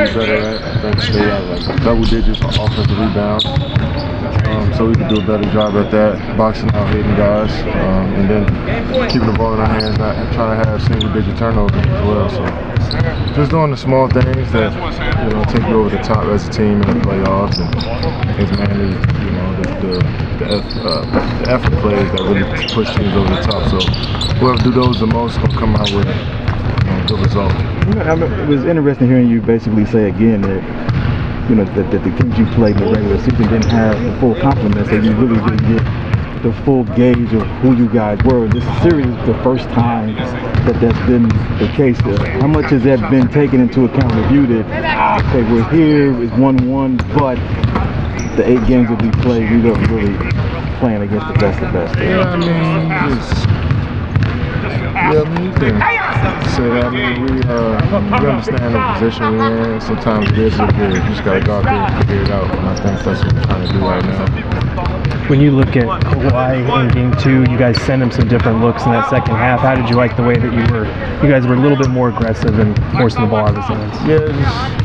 be better at. I think they have like double digits on offensive rebounds. So we can do a better job at that, boxing out, hitting guys, and then keeping the ball in our hands, not trying to have single-digit turnovers as well. So just doing the small things that take you over the top as a team in the playoffs, and it's mainly the effort plays that really push teams over the top. So whoever do those the most will come out with a good result. It was interesting hearing you basically say again that that the teams you played in the regular season didn't have the full complement, so you really didn't get the full gauge of who you guys were. This series is the first time that that's been the case. How much has that been taken into account with you that, okay, we're here, it's 1-1, but the 8 games that we played, we weren't really playing against the best of best? Yeah, I mean, you can say that. I mean, we understand the position we're in. Sometimes it is what it is. You just got to go out there and figure it out. And I think that's what we're trying to do right now. When you look at Kawhi in Game 2, you guys sent him some different looks in that second half. How did you like the way that you guys were a little bit more aggressive and forcing the ball out of his hands? Yeah,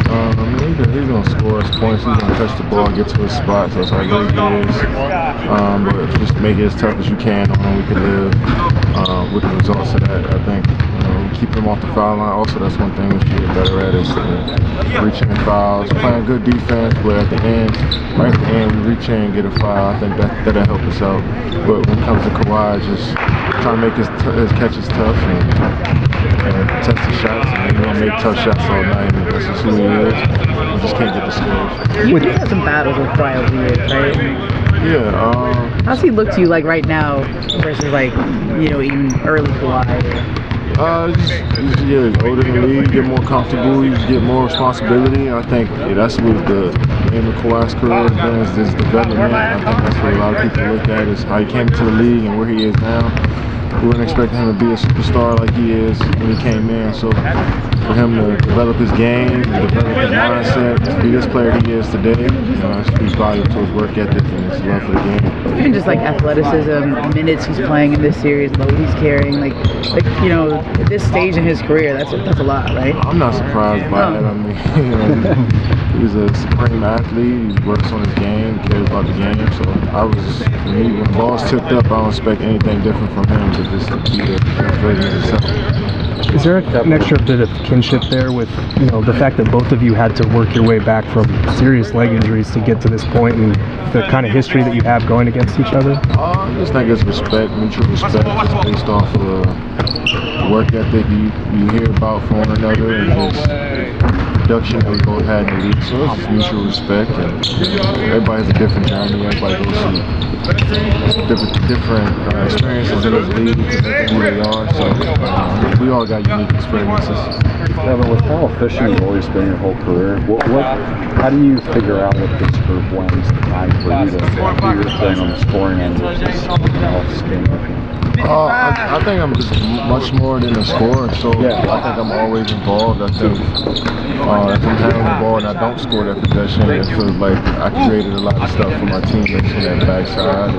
I mean, he's going to score his points. He's going to touch the ball, get to his spot. So it's how great he is. But just make it as tough as you can on him. We can live with the results of that. I think keep him off the foul line. Also, that's one thing we should get better at is reaching fouls, playing good defense. But at the end, right at the end, we reach in and get a foul. I think that'll help us out. But when it comes to Kawhi, just trying to make his catches tough and test his shots. And he's gonna make tough shots all night. And that's just who he is. We just can't get discouraged. You had some battles with Kawhi over the years, right? Yeah. How's he look to you like right now versus like even early Kawhi? He's older in the league, get more comfortable, you get more responsibility. I think that's what the aim of Kawhi's career has been, is this development. I think that's what a lot of people look at, is how he came to the league and where he is now. We weren't expecting him to be a superstar like he is when he came in. So for him to develop his game, develop his mindset, to be this player he is today, that speaks volume to his work ethic and his love for the game. Even just like athleticism, minutes he's playing in this series, load he's carrying, like at this stage in his career, that's a lot, right? I'm not surprised by that. I mean, he's a supreme athlete. He works on his game, cares about the game. So when the ball's tipped up, I don't expect anything different from him to just be the best version of himself. Is there an extra bit of kinship there with the fact that both of you had to work your way back from serious leg injuries to get to this point, and the kind of history that you have going against each other? I just think it's respect, mutual respect, just based off of the work ethic you hear about from one another, and just production that we both had in the league. So it's just mutual respect, and everybody has a different journey. Everybody goes through different experiences in this league to make who they are. So we all got unique experiences. Devin, with how efficient you've always been your whole career, how do you figure out what this group wins the time for you to do your thing on the scoring end versus something else being I think I'm just much more than a scorer, so I think I'm always involved. I think if I'm handling the ball and I don't score that possession, it feels like I created a lot of stuff for my teammates on that backside.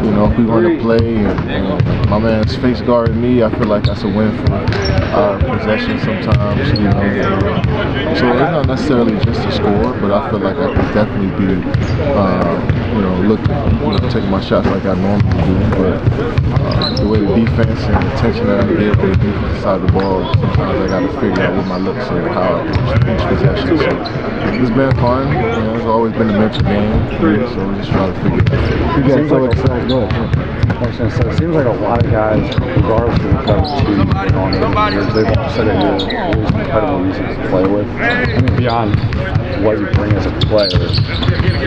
If we want to play and my man's face guarding me, I feel like that's a win for our possession sometimes. So it's not necessarily just a score, but I feel like I could definitely be, taking my shots like I normally do. But the way the defense and the attention that I get on the defensive side of the ball, sometimes I got to figure out what my looks are, how I approach each possession. So it's been fun. It's always been a mental game for me, so we're just trying to figure it out. You guys so excited. So it seems like a lot of guys, regardless of the type of team they're on the years, they've all said that you're always incredible easy to play with. I mean, beyond what you bring as a player,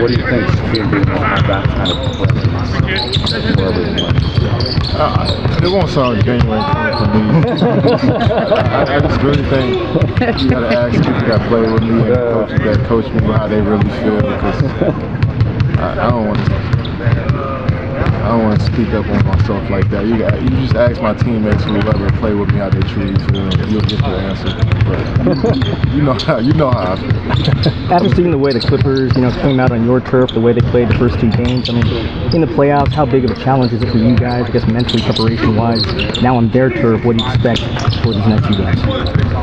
what do you think is being that kind of presence wherever you went? It won't sound genuine for me. I just really think you gotta ask people that play with me and coaches that coach me how they really feel, because I don't want to speak up on myself like that. You just ask my teammates who ever play with me how they truly feel, and you'll get your answer. But you know how I feel. After seeing the way the Clippers, came out on your turf, the way they played the first 2 games, I mean, in the playoffs, how big of a challenge is it for you guys, I guess mentally, preparation-wise? Now on their turf, what do you expect for these next few games?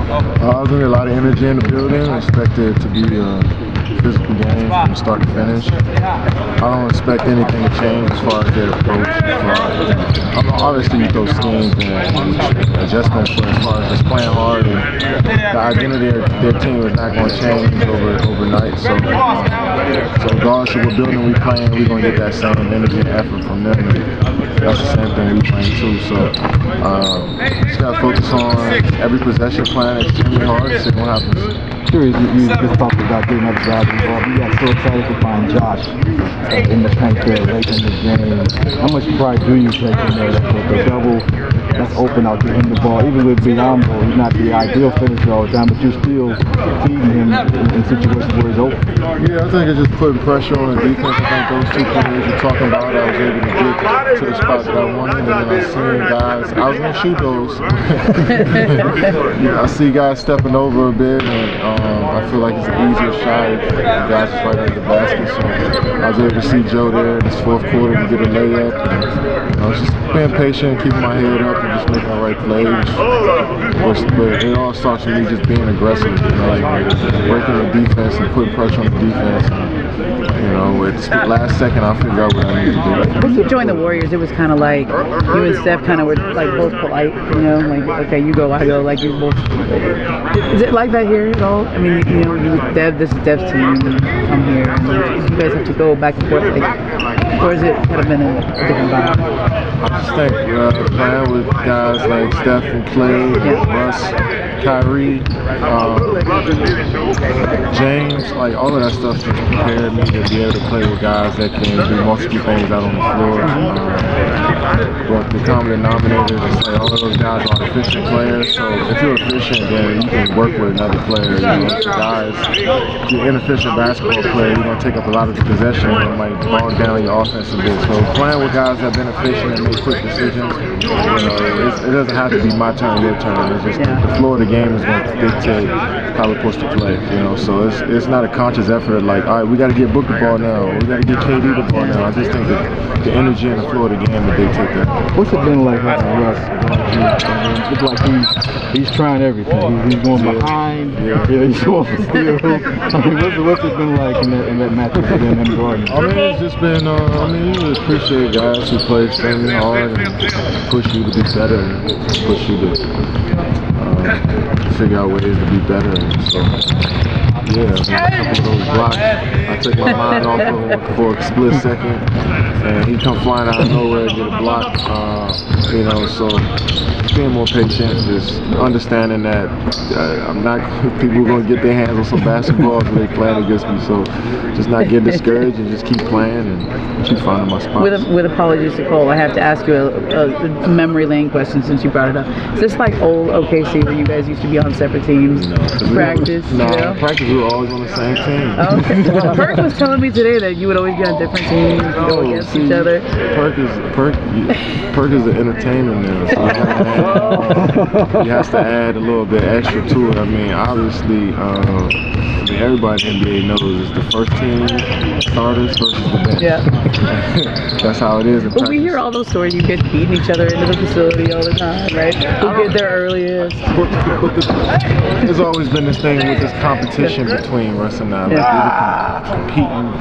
There's gonna be a lot of energy in the building. I expect it to be a physical game from start to finish. I don't expect anything to change as far as their approach. Obviously, you throw schemes and adjustments, but as far as just playing hard, and the identity of their team is not going to change overnight. So regardless of what building we playing, we're going to get that same energy and effort from them. That's the same thing we playing too. So just got to focus on every possession, playing extremely hard, and see what happens. Curious, you just talked about getting up guys involved. You got so excited to find Josh in the paint there late in the game. How much pride do you take in there? The double that's open out, give him the ball. Even with Biombo, he's not the ideal finisher all the time, but you're still feeding him in situations where he's open. Yeah, I think it's just putting pressure on the defense. I think those two players you're talking about, I was able to get to the spot that I wanted, and then I seen guys. I was gonna shoot those. I see guys stepping over a bit, and I feel like it's an easier shot if the guys just right under the basket. So I was able to see Joe there in this fourth quarter to get a layup. And, I was just being patient, keeping my head up, and just making the right plays. But it all starts with me just being aggressive, like breaking the defense and putting pressure on the defense. And, it's the last second I figure out what I need to do. When you joined the Warriors, it was kind of like you and Steph kind of were like both polite, like okay, you go, I go, like you both. Is it like that here at all? I mean, this is Dev's team, and I'm here, and you guys have to go back and forth, or has it kind of been a different vibe? I just think playing with guys like Steph and Clay, Russ, Kyrie, James, like all of that stuff just prepared me to be able to play with guys that can do multiple things out on the floor. But the common denominator is like all of those guys are efficient players. So if you're efficient, then you can work with another player. Guys, if you're an inefficient basketball player, you're gonna take up a lot of the possession and it might bog down your offense a bit. So playing with guys that have been efficient and make quick decisions, it doesn't have to be my turn, their turn. It's just the floor of the game is going to dictate how we're supposed to play. So it's not a conscious effort like, all right, we got to get Book the ball now, or we got to get KD the ball now. I just think that the energy and the floor of the game will dictate that. What's it been like having Russ? It's like he's trying everything. He's going behind. He's going for steal. I mean, what's it been like in that matchup for them and Gardner? I mean, it's just been. You really appreciate guys who play extremely hard and push you to be better, and push you to figure out ways to be better. And so, a couple of those blocks, I took my mind off of him for a split second, and he come flying out of nowhere and get a block. So being more patient, just understanding that people are going to get their hands on some basketballs when they playing against me. So just not get discouraged and just keep playing and keep finding my spots. With apologies to Cole, I have to ask you a memory lane question since you brought it up. Is this like old OKC where you guys used to be on separate teams? No. Practice? Practice we were always on the same team. Okay. Well, Perk was telling me today that you would always be on different teams, go against each other. Perk is the entertainment now. So he has to add a little bit extra to it. I mean, obviously, everybody in the NBA knows it's the first team starters versus the bench. Yeah. That's how it is. But we hear all those stories. You get beating each other into the facility all the time, right? Who get there earliest? There's always been this thing with this competition between Russ and I. Like, competing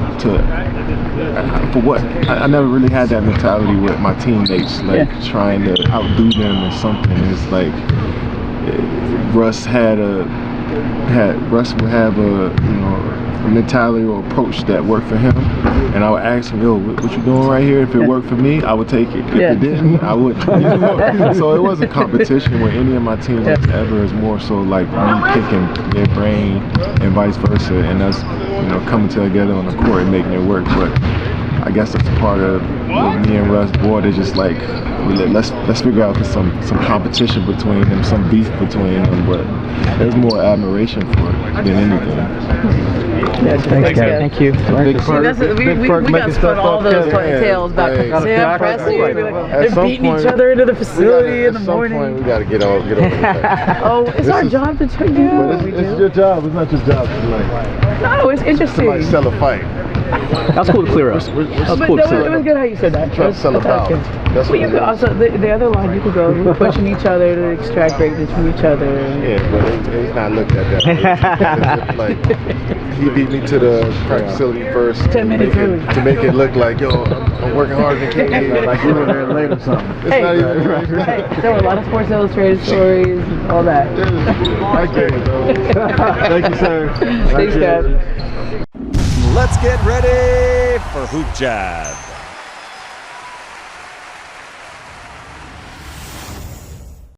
for what? I never really had that mentality with my teammates, like trying to outdo them or something. It's like Russ would have a mentality or approach that worked for him, and I would ask him, yo, what you doing right here? If it worked for me, I would take it. If it didn't, I wouldn't. So it wasn't competition with any of my teammates ever. It's more so like me picking their brain and vice versa, and us coming together on the court and making it work. But I guess that's part of what me and Russ board is just like, let's figure out some competition between them, some beef between them, but there's more admiration for it than anything. Thanks, guys. Thank you. We got spun all those tales about Sam Presti. They're beating each other into the facility in the morning. At some point, we got to get over that. Oh, it's our job to tell you. But it's your job. It's not your job. No, it's interesting. Somebody sell a fight. That was cool to clear up. That was But cool to it clear was up. good how you said that. Trying to sell That's about. good. That's But what you it could is. also the other line you could go. We're pushing each other to extract greatness from each other. Yeah, but he's not looked at that way. Like, he beat me to the practice facility first 10 minutes early. to make it look like, yo, I'm working harder than KD. Like you were there late or something. It's Hey, not even right. hey, there were a lot of Sports Illustrated stories, and all that. I get it, though. Thank you, sir. Thanks, Dad. Let's get ready for Hoop Jab.